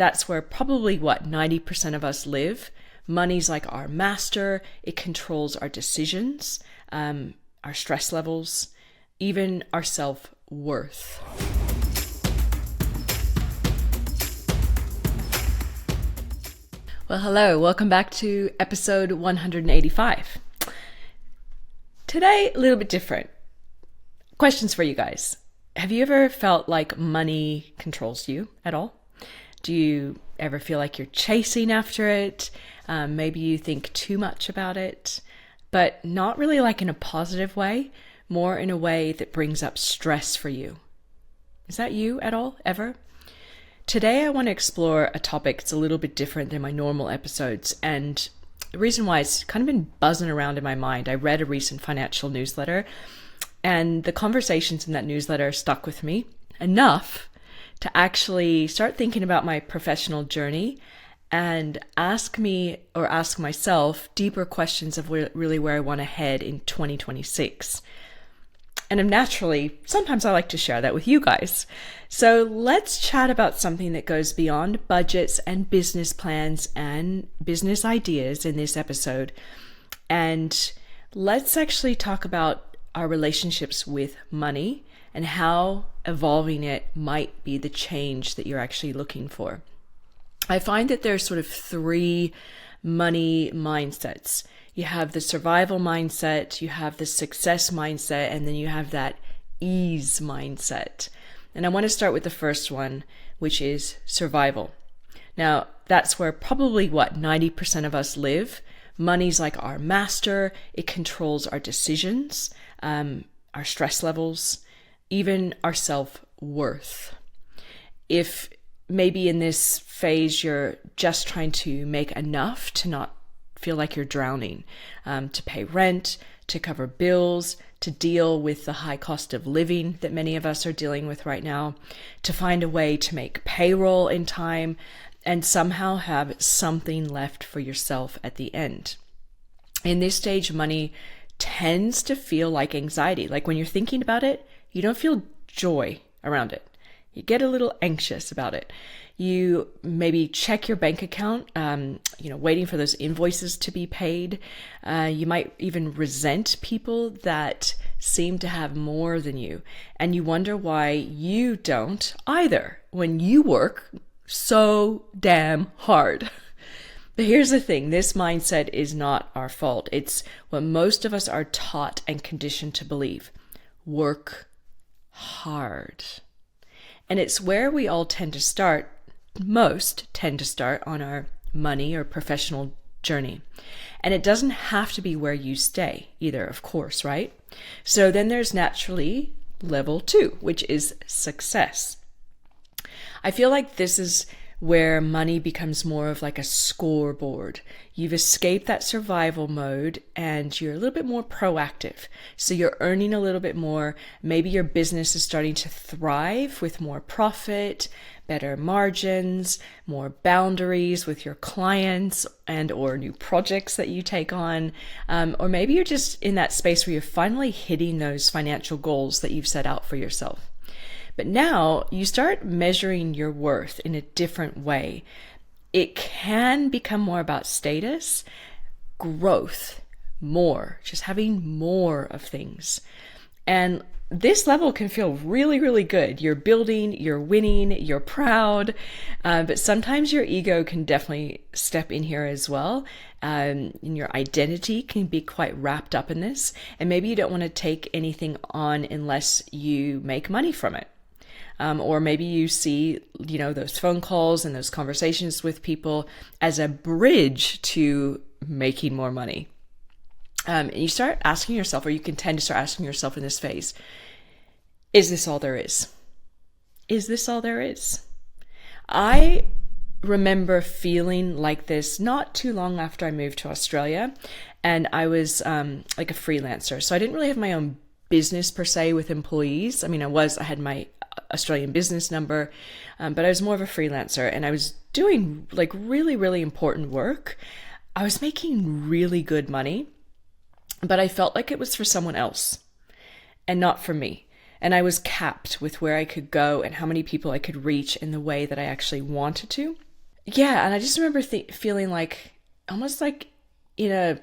that's where probably 90% of us live. Money's like our master. It controls our decisions, our stress levels, even our self-worth. Well, hello, welcome back to episode 185. Today, a little bit different. Questions for you guys. Have you ever felt like money controls you at all? Do you ever feel like you're chasing after it? Maybe you think too much about it, but not really like in a positive way, more in a way that brings up stress for you. Is that you at all, ever? Today I want to explore a topic that's a little bit different than my normal episodes, and the reason why it's kind of been buzzing around in my mind. I read a recent financial newsletter, and the conversations in that newsletter stuck with me enough to actually start thinking about my professional journey and ask myself deeper questions of really where I want to head in 2026. And sometimes I like to share that with you guys. So let's chat about something that goes beyond budgets and business plans and business ideas in this episode. And let's actually talk about our relationships with money and how evolving it might be the change that you're actually looking for. I find that there's sort of three money mindsets. You have the survival mindset, you have the success mindset, and then you have that ease mindset. And I want to start with the first one, which is survival. Now, that's where probably 90% of us live. Money's like our master. It controls our decisions, our stress levels, even our self-worth. If maybe in this phase you're just trying to make enough to not feel like you're drowning, to pay rent, to cover bills, to deal with the high cost of living that many of us are dealing with right now, to find a way to make payroll in time, and somehow have something left for yourself at the end. In this stage, money tends to feel like anxiety. Like when you're thinking about it, you don't feel joy around it. You get a little anxious about it. You maybe check your bank account, waiting for those invoices to be paid. You might even resent people that seem to have more than you. And you wonder why you don't either when you work so damn hard. But here's the thing, this mindset is not our fault. It's what most of us are taught and conditioned to believe. Work hard. And it's where we all most tend to start on our money or professional journey. And it doesn't have to be where you stay either, of course, right? So then there's naturally level 2, which is success. I feel like this is where money becomes more of like a scoreboard. You've escaped that survival mode and you're a little bit more proactive. So you're earning a little bit more. Maybe your business is starting to thrive with more profit, better margins, more boundaries with your clients and or new projects that you take on. Or maybe you're just in that space where you're finally hitting those financial goals that you've set out for yourself. But now you start measuring your worth in a different way. It can become more about status, growth, just having more of things. And this level can feel really, really good. You're building, you're winning, you're proud, but sometimes your ego can definitely step in here as well. And your identity can be quite wrapped up in this. And maybe you don't want to take anything on unless you make money from it. Or maybe you see, those phone calls and those conversations with people as a bridge to making more money. And you start asking yourself, or you can tend to start asking yourself in this phase, is this all there is? Is this all there is? I remember feeling like this not too long after I moved to Australia, and I was like a freelancer. So I didn't really have my own business per se with employees. I had my Australian business number, but I was more of a freelancer and I was doing like really, really important work. I was making really good money, but I felt like it was for someone else and not for me. And I was capped with where I could go and how many people I could reach in the way that I actually wanted to. Yeah, and I just remember feeling like almost like in a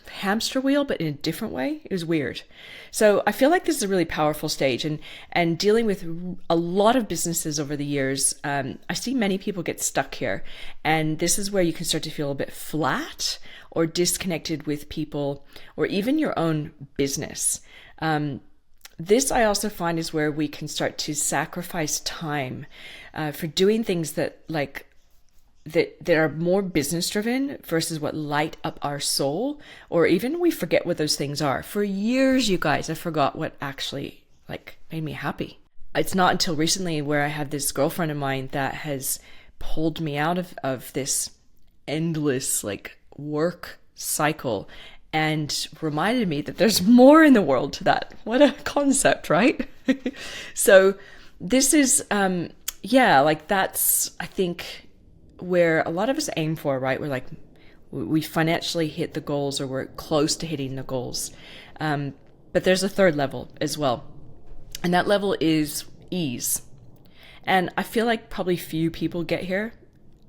hamster wheel, but in a different way. It was weird. So I feel like this is a really powerful stage, and dealing with a lot of businesses over the years, I see many people get stuck here, and this is where you can start to feel a bit flat or disconnected with people or even your own business. This I also find is where we can start to sacrifice time for doing things that are more business driven versus what light up our soul, or even we forget what those things are. For years, you guys, I forgot what actually made me happy. It's not until recently where I have this girlfriend of mine that has pulled me out of this endless work cycle and reminded me that there's more in the world to that. What a concept, right? So this is that's, I think, where a lot of us aim for, right? We're like, we financially hit the goals, or we're close to hitting the goals. But there's a third level as well. And that level is ease. And I feel like probably few people get here.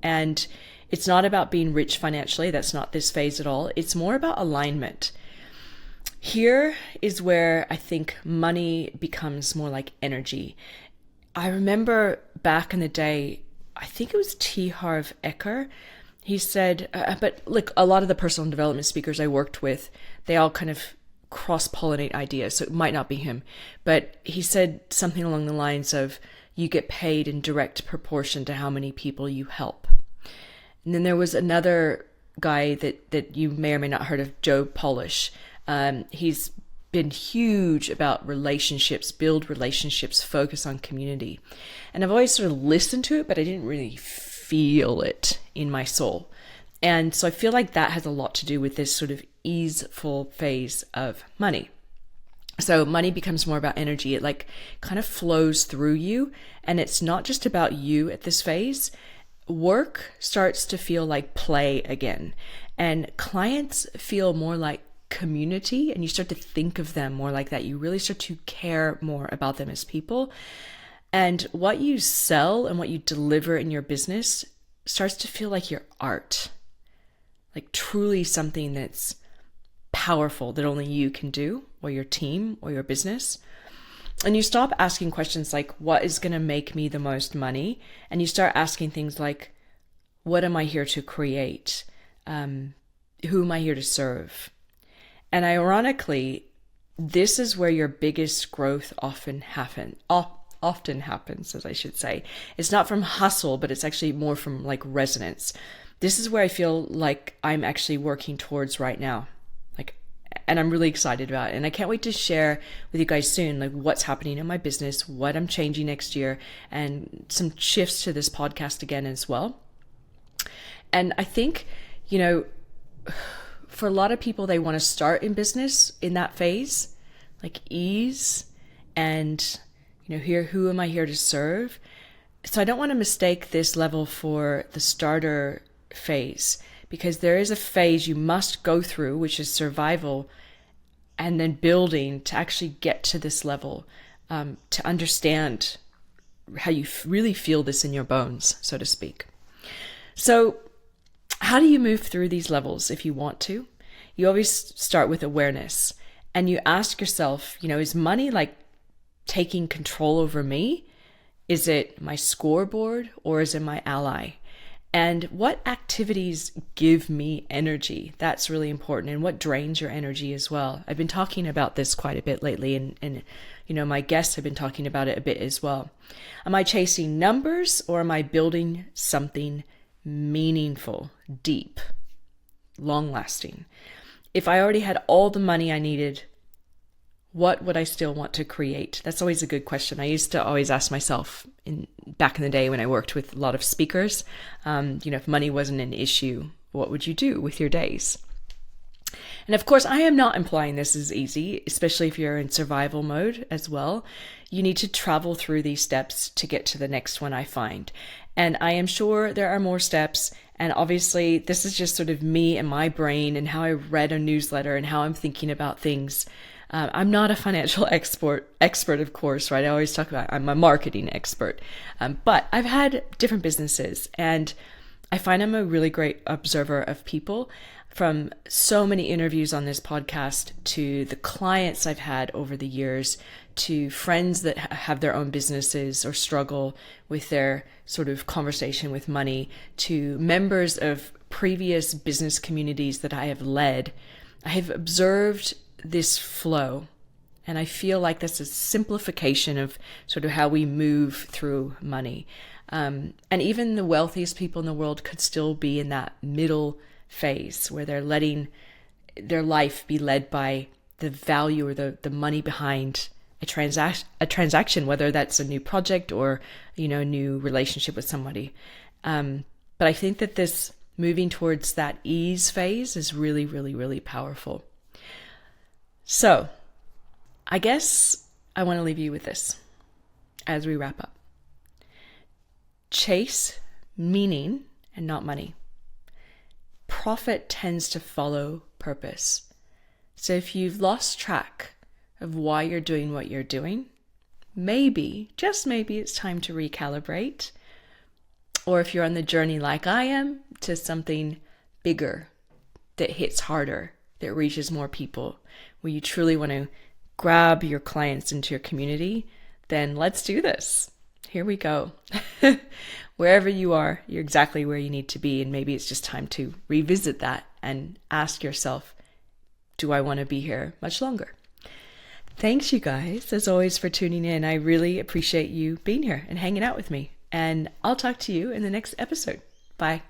And it's not about being rich financially. That's not this phase at all. It's more about alignment. Here is where I think money becomes more like energy. I remember back in the day, I think it was T. Harv Eker. He said, but look, a lot of the personal development speakers I worked with, they all kind of cross-pollinate ideas, so it might not be him. But he said something along the lines of, you get paid in direct proportion to how many people you help. And then there was another guy that you may or may not heard of, Joe Polish. He's been huge about relationships, build relationships, focus on community. And I've always sort of listened to it, but I didn't really feel it in my soul. And so I feel like that has a lot to do with this sort of easeful phase of money. So money becomes more about energy. It kind of flows through you, and it's not just about you at this phase. Work starts to feel like play again, and clients feel more like community, and you start to think of them more like that. You really start to care more about them as people. And what you sell and what you deliver in your business starts to feel like your art, like truly something that's powerful that only you can do, or your team, or your business. And you stop asking questions like, what is going to make me the most money? And you start asking things like, what am I here to create? Who am I here to serve? And ironically, this is where your biggest growth often happens, as I should say. It's not from hustle, but it's actually more from resonance. This is where I feel like I'm actually working towards right now. And I'm really excited about it. And I can't wait to share with you guys soon, what's happening in my business, what I'm changing next year, and some shifts to this podcast again as well. And I think, for a lot of people, they want to start in business in that phase, ease and, here, who am I here to serve? So I don't want to mistake this level for the starter phase, because there is a phase you must go through, which is survival and then building to actually get to this level, to understand how you really feel this in your bones, so to speak. So how do you move through these levels if you want to? You always start with awareness, and you ask yourself, is money taking control over me? Is it my scoreboard, or is it my ally? And what activities give me energy? That's really important. And what drains your energy as well? I've been talking about this quite a bit lately, and my guests have been talking about it a bit as well. Am I chasing numbers, or am I building something meaningful, deep, long-lasting? If I already had all the money I needed, what would I still want to create? That's always a good question. I used to always ask myself back in the day when I worked with a lot of speakers, if money wasn't an issue, what would you do with your days? And of course, I am not implying this is easy, especially if you're in survival mode as well. You need to travel through these steps to get to the next one, I find. And I am sure there are more steps. And obviously, this is just sort of me and my brain and how I read a newsletter and how I'm thinking about things. I'm not a financial expert, of course, right? I always talk about I'm a marketing expert. But I've had different businesses, and I find I'm a really great observer of people, from so many interviews on this podcast to the clients I've had over the years to friends that have their own businesses or struggle with their sort of conversation with money, to members of previous business communities that I have led. I have observed this flow, and I feel like that's a simplification of sort of how we move through money. And even the wealthiest people in the world could still be in that middle phase where they're letting their life be led by the value or the money behind a transaction, whether that's a new project or, a new relationship with somebody. But I think that this moving towards that ease phase is really, really, really powerful. So I guess I want to leave you with this as we wrap up. Chase meaning and not money. Profit tends to follow purpose. So if you've lost track of why you're doing what you're doing, maybe, just maybe, it's time to recalibrate. Or if you're on the journey like I am to something bigger that hits harder, that reaches more people, where you truly want to grab your clients into your community, then let's do this. Here we go. Wherever you are, you're exactly where you need to be. And maybe it's just time to revisit that and ask yourself, do I want to be here much longer? Thanks, you guys, as always, for tuning in. I really appreciate you being here and hanging out with me. And I'll talk to you in the next episode. Bye.